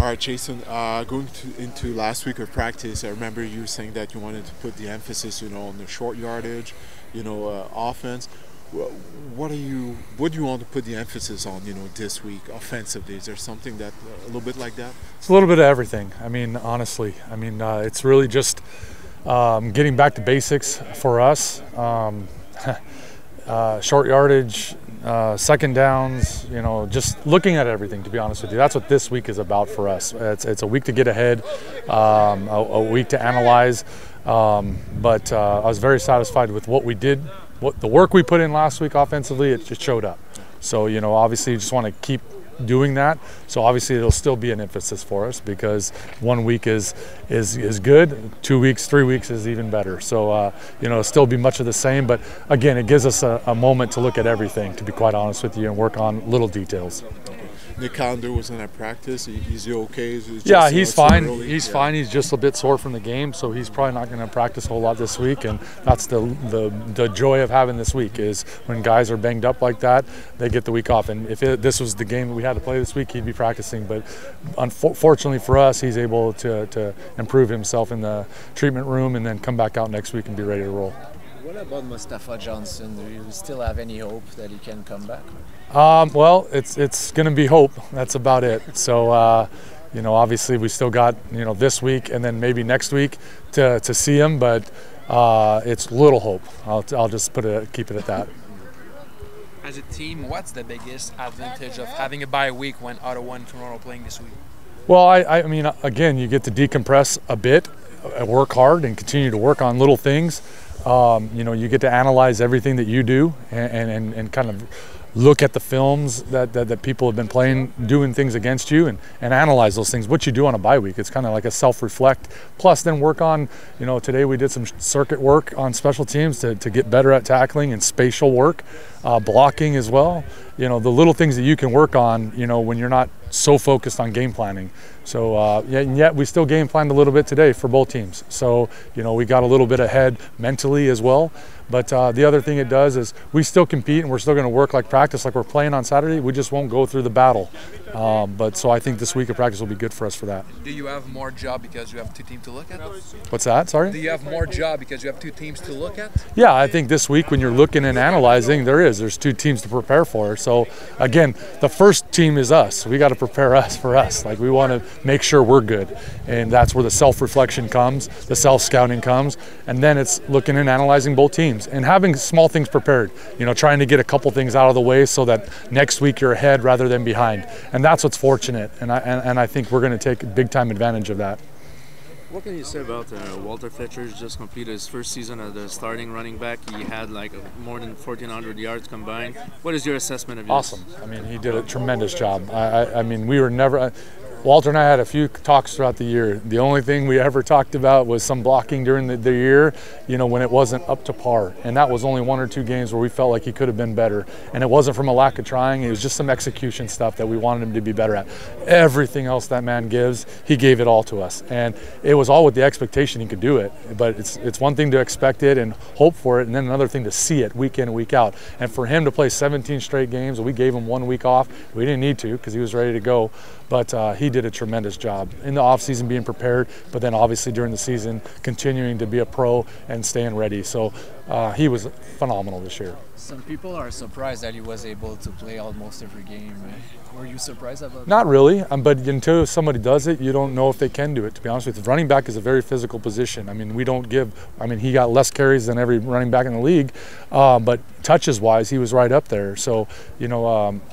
All right, Jason, into last week of practice, I remember you saying that you wanted to put the emphasis, on the short yardage, offense. What do you want to put the emphasis on, this week offensively? Is there something that a little bit like that? It's a little bit of everything. I mean, honestly, it's really just getting back to basics for us. Short yardage, second downs, just looking at everything, to be honest with you. That's what this week is about for us. It's a week to get ahead, a week to analyze. But I was very satisfied with what we did, the work we put in last week offensively. It just showed up. So, obviously you just want to keep doing that. So obviously it'll still be an emphasis for us, because 1 week is good, 2 weeks, 3 weeks is even better. So it'll still be much of the same, but again, it gives us a moment to look at everything, to be quite honest with you, and work on little details. Nick Calendar was in at practice. Is he okay? Yeah, he's fine. He's fine. He's just a bit sore from the game, so he's probably not going to practice a whole lot this week. And that's the joy of having this week, is when guys are banged up like that, they get the week off. And if this was the game that we had to play this week, he'd be practicing. But unfortunately for us, he's able to improve himself in the treatment room and then come back out next week and be ready to roll. What about Mustafa Johnson? Do you still have any hope that he can come back? Well, it's going to be hope. That's about it. So, obviously we still got, this week and then maybe next week to see him, but it's little hope. I'll just keep it at that. As a team, what's the biggest advantage of having a bye week when Ottawa and Toronto are playing this week? Well, I mean, again, you get to decompress a bit, work hard, and continue to work on little things. You get to analyze everything that you do and kind of look at the films that people have been playing, doing things against you, and analyze those things, what you do on a bye week. It's kind of like a self-reflect, plus then work on, today we did some circuit work on special teams to get better at tackling and spatial work, blocking as well. The little things that you can work on, when you're not so focused on game planning. So, and yet we still game planned a little bit today for both teams. So, we got a little bit ahead mentally as well. But the other thing it does is we still compete, and we're still going to work like practice, like we're playing on Saturday. We just won't go through the battle. But so I think this week of practice will be good for us for that. Do you have more job because you have two teams to look at? What's that? Sorry? Do you have more job because you have two teams to look at? Yeah, I think this week when you're looking and analyzing, there's two teams to prepare for. So again, the first team is us. We got to prepare us for us. Like, we want to make sure we're good. And that's where the self-reflection comes, the self-scouting comes, and then it's looking and analyzing both teams and having small things prepared, trying to get a couple things out of the way so that next week you're ahead rather than behind. And that's what's fortunate, and I think we're going to take big time advantage of that. What can you say about Walter Fletcher's just completed his first season as the starting running back? He had more than 1,400 yards combined. What is your assessment of his? Awesome. I mean, he did a tremendous job. I mean, we were never. Walter and I had a few talks throughout the year. The only thing we ever talked about was some blocking during the year, when it wasn't up to par. And that was only 1 or 2 games where we felt like he could have been better. And it wasn't from a lack of trying. It was just some execution stuff that we wanted him to be better at. Everything else that man gives, he gave it all to us. And it was all with the expectation he could do it. But it's one thing to expect it and hope for it, and then another thing to see it week in and week out. And for him to play 17 straight games, we gave him 1 week off. We didn't need to because he was ready to go. But he did a tremendous job in the offseason being prepared, but then obviously during the season continuing to be a pro and staying ready. So he was phenomenal this year. Some people are surprised that he was able to play almost every game. Were you surprised about that? Not really, but until somebody does it, you don't know if they can do it, to be honest with you. Running back is a very physical position. I mean, he got less carries than every running back in the league, but touches-wise, he was right up there. So,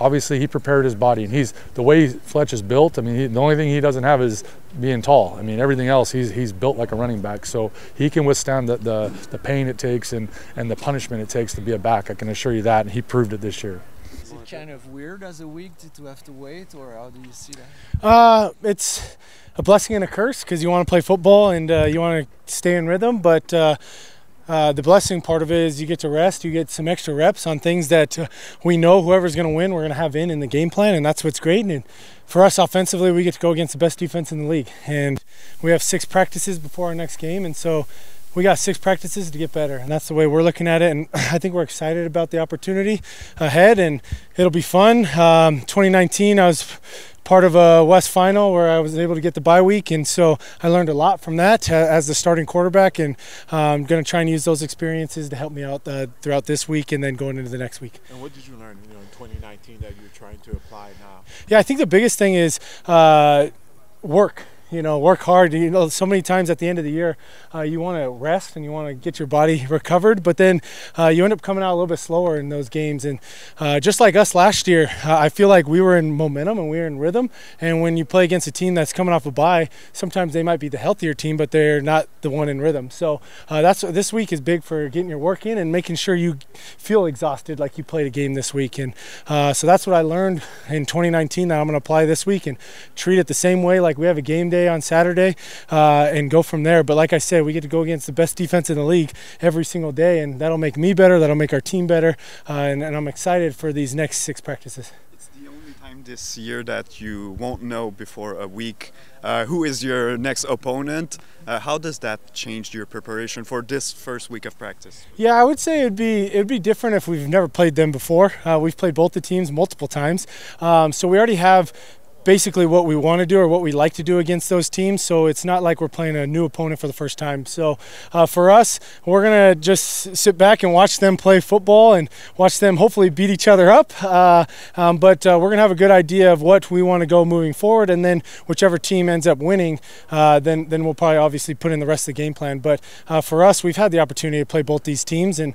obviously he prepared his body, and the way Fletch is built, I mean, the only thing he doesn't have is being tall. I mean, everything else, he's built like a running back. So he can withstand the pain it takes and the punishment it takes to be a back. I can assure you that, and he proved it this year. Is it kind of weird as a week to have to wait, or how do you see that? It's a blessing and a curse, because you want to play football and you want to stay in rhythm, but the blessing part of it is you get to rest, you get some extra reps on things that we know whoever's going to win, we're going to have in the game plan, and that's what's great. And for us offensively, we get to go against the best defense in the league, and we have 6 practices before our next game, and so we got 6 practices to get better, and that's the way we're looking at it. And I think we're excited about the opportunity ahead, and it'll be fun. 2019, I was part of a West final where I was able to get the bye week, and so I learned a lot from that as the starting quarterback, and I'm going to try and use those experiences to help me out throughout this week and then going into the next week. And what did you learn, in 2019 that you're trying to apply now? Yeah, I think the biggest thing is work. Work hard. So many times at the end of the year, you want to rest and you want to get your body recovered, but then you end up coming out a little bit slower in those games. And just like us last year, I feel like we were in momentum and we were in rhythm. And when you play against a team that's coming off a bye, sometimes they might be the healthier team, but they're not the one in rhythm. So this week is big for getting your work in and making sure you feel exhausted like you played a game this week. And so that's what I learned in 2019 that I'm going to apply this week and treat it the same way like we have a game day on Saturday and go from there. But like I said, we get to go against the best defense in the league every single day, and that'll make me better, that'll make our team better, and I'm excited for these next 6 practices. It's the only time this year that you won't know before a week who is your next opponent. How does that change your preparation for this first week of practice? Yeah, I would say it'd be different if we've never played them before. We've played both the teams multiple times, so we already have basically what we want to do or what we like to do against those teams, so it's not like we're playing a new opponent for the first time. So for us, we're going to just sit back and watch them play football and watch them hopefully beat each other up, but we're going to have a good idea of what we want to go moving forward, and then whichever team ends up winning, then we'll probably obviously put in the rest of the game plan. But for us, we've had the opportunity to play both these teams, and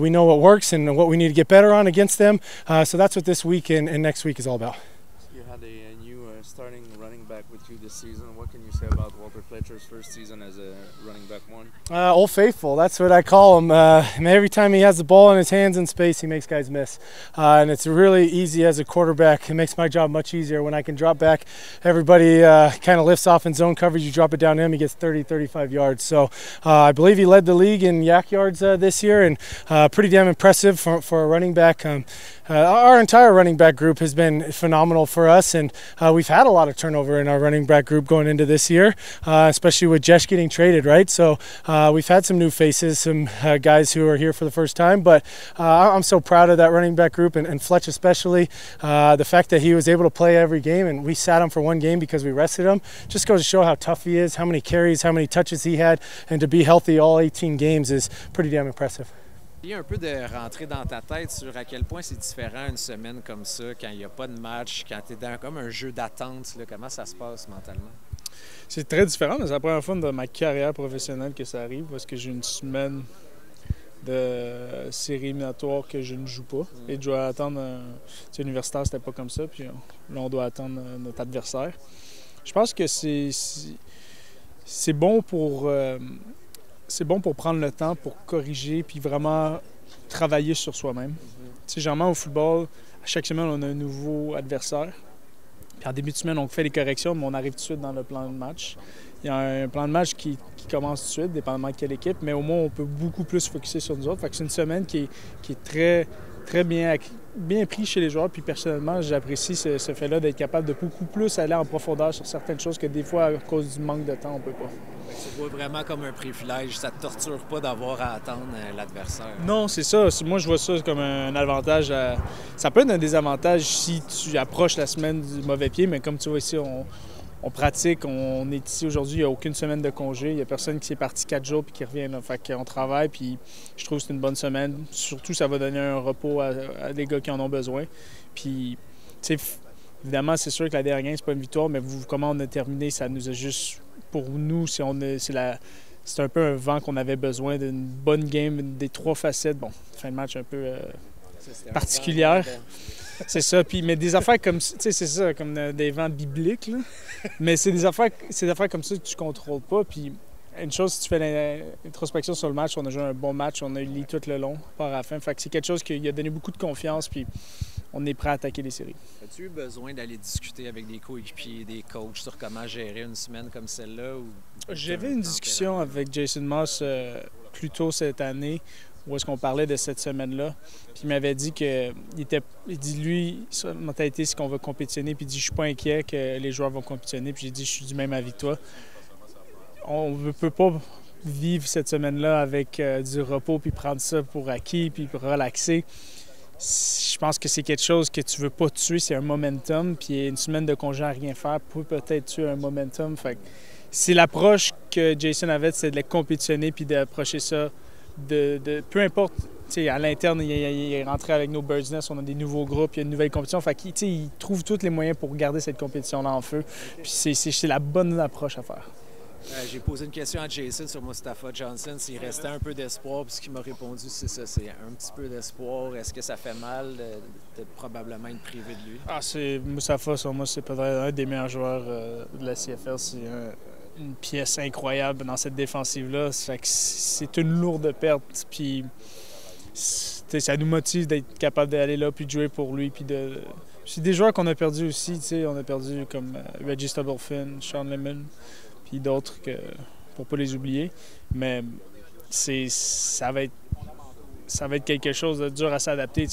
we know what works and what we need to get better on against them, so that's what this week and next week is all about. You had a new starting running back with you this season. What can you say about Walter Fletcher's first season as a running back one? Old Faithful, that's what I call him. Every time he has the ball in his hands in space, he makes guys miss. And it's really easy as a quarterback. It makes my job much easier when I can drop back. Everybody kind of lifts off in zone coverage. You drop it down to him, he gets 30, 35 yards. So I believe he led the league in yak yards this year, and pretty damn impressive for a running back. Our entire running back group has been phenomenal for us, and we've had a lot of turnover in our running back group going into this year, especially with Jesh getting traded, right? So we've had some new faces, some guys who are here for the first time, but I'm so proud of that running back group, and Fletch especially. The fact that he was able to play every game, and we sat him for one game because we rested him, just goes to show how tough he is, how many carries, how many touches he had, and to be healthy all 18 games is pretty damn impressive. Il y a un peu de rentrer dans ta tête sur à quel point c'est différent une semaine comme ça, quand il n'y a pas de match, quand tu es dans comme un jeu d'attente. Comment ça se passe mentalement? C'est très différent, mais c'est la première fois de ma carrière professionnelle que ça arrive, parce que j'ai une semaine de série éliminatoire que je ne joue pas. Et je dois attendre. Universitaire, c'était pas comme ça, puis là, on doit attendre notre adversaire. Je pense que c'est bon pour. C'est bon pour prendre le temps pour corriger puis vraiment travailler sur soi-même. Généralement, au football, à chaque semaine, on a un nouveau adversaire. Puis en début de semaine, on fait les corrections, mais on arrive tout de suite dans le plan de match. Il y a un plan de match qui commence tout de suite, dépendamment de quelle équipe, mais au moins, on peut beaucoup plus focusser sur nous autres. Fait que c'est une semaine qui est très, très bien pris chez les joueurs. Puis personnellement, j'apprécie ce fait-là d'être capable de beaucoup plus aller en profondeur sur certaines choses que des fois, à cause du manque de temps, on peut pas. Tu vois vraiment comme un privilège. Ça te torture pas d'avoir à attendre l'adversaire. Non, c'est ça. Moi, je vois ça comme un avantage. Ça peut être un désavantage si tu approches la semaine du mauvais pied, mais comme tu vois ici, on pratique. On est ici aujourd'hui. Il n'y a aucune semaine de congé. Il n'y a personne qui est parti 4 jours puis qui revient. Là. Fait qu'on travaille, puis je trouve que c'est une bonne semaine. Surtout, ça va donner un repos à des gars qui en ont besoin. Puis, tu sais, évidemment, c'est sûr que la dernière game, c'est pas une victoire, mais comment on a terminé, ça nous a juste... Pour nous, c'est un peu un vent qu'on avait besoin d'une bonne game, des 3 facettes. Bon, fin de match un peu particulière. C'est ça. Puis, mais des affaires comme ça, c'est ça, comme des vents bibliques. Là. Mais c'est des affaires comme ça que tu ne contrôles pas. Puis une chose, si tu fais l'introspection sur le match, on a joué un bon match, on a eu le lead tout le long, par à la fin. Fait que c'est quelque chose qui a donné beaucoup de confiance. Puis on est prêt à attaquer les séries. As-tu eu besoin d'aller discuter avec des coéquipiers, des coachs sur comment gérer une semaine comme celle-là? J'avais une discussion avec Jason Maas plus tôt cette année où est-ce qu'on parlait de cette semaine-là. Puis il m'avait dit il dit lui, sa mentalité, c'est qu'on va compétitionner. Puis il dit, je suis pas inquiet que les joueurs vont compétitionner. Puis j'ai dit, je suis du même avis que toi. On ne peut pas vivre cette semaine-là avec du repos puis prendre ça pour acquis puis pour relaxer. je pense que c'est quelque chose que tu veux pas tuer, c'est un momentum. Puis une semaine de congé à rien faire peut peut-être tuer un momentum. Fait que c'est l'approche que Jason avait, c'est de les compétitionner puis d'approcher ça peu importe. À l'interne, il est rentré avec nos Birds Nest, on a des nouveaux groupes, il y a une nouvelle compétition. Fait qu'il trouve tous les moyens pour garder cette compétition-là en feu. Puis c'est la bonne approche à faire. J'ai posé une question à Jason sur Mustapha Johnson, s'il restait un peu d'espoir, puis ce qu'il m'a répondu, c'est ça, c'est un petit peu d'espoir. Est-ce que ça fait mal de probablement être privé de lui? C'est Mustapha, sur moi, c'est peut-être un des meilleurs joueurs de la CFL. C'est une pièce incroyable dans cette défensive-là. C'est une lourde perte, puis ça nous motive d'être capable d'aller là, puis de jouer pour lui, puis de... C'est des joueurs qu'on a perdus aussi, on a perdu comme Reggie Stubblefin, Sean Lemon, puis d'autres pour pas les oublier. Mais ça va être quelque chose de dur à s'adapter.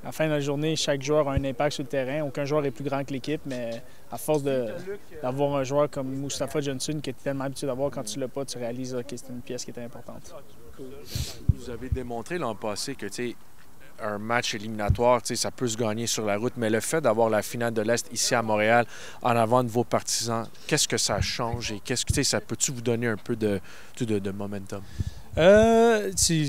À la fin de la journée, chaque joueur a un impact sur le terrain. Aucun joueur est plus grand que l'équipe, mais à force d'avoir un joueur comme Mustapha Johnson que tu es tellement habitué d'avoir, quand tu l'as pas, tu réalises que c'est une pièce qui est importante. Vous avez démontré l'an passé que un match éliminatoire, ça peut se gagner sur la route, mais le fait d'avoir la finale de l'Est ici à Montréal en avant de vos partisans, qu'est-ce que ça change et qu'est-ce que ça peut-tu vous donner un peu de momentum? Tu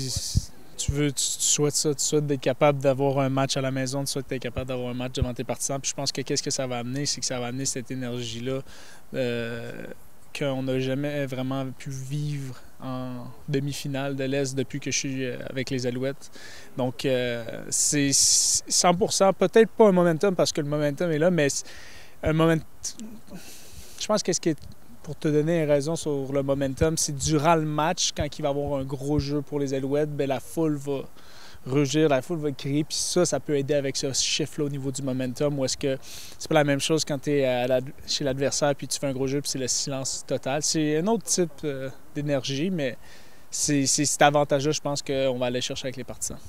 souhaites ça, tu souhaites d'être capable d'avoir un match à la maison, tu souhaites être capable d'avoir un match devant tes partisans. Puis je pense que qu'est-ce que ça va amener, c'est que ça va amener cette énergie-là qu'on n'a jamais vraiment pu vivre en demi-finale de l'Est depuis que je suis avec les Alouettes. Donc, c'est 100%, peut-être pas un momentum parce que le momentum est là, mais un momentum... Je pense que ce qui est... Pour te donner une raison sur le momentum, c'est durant le match, quand il va y avoir un gros jeu pour les Alouettes, bien, la foule va rugir, la foule va crier, puis ça peut aider avec ce chiffre-là au niveau du momentum, ou est-ce que c'est pas la même chose quand tu es chez l'adversaire puis tu fais un gros jeu puis c'est le silence total. C'est un autre type d'énergie, mais c'est cet avantage-là, je pense qu'on va aller chercher avec les partisans.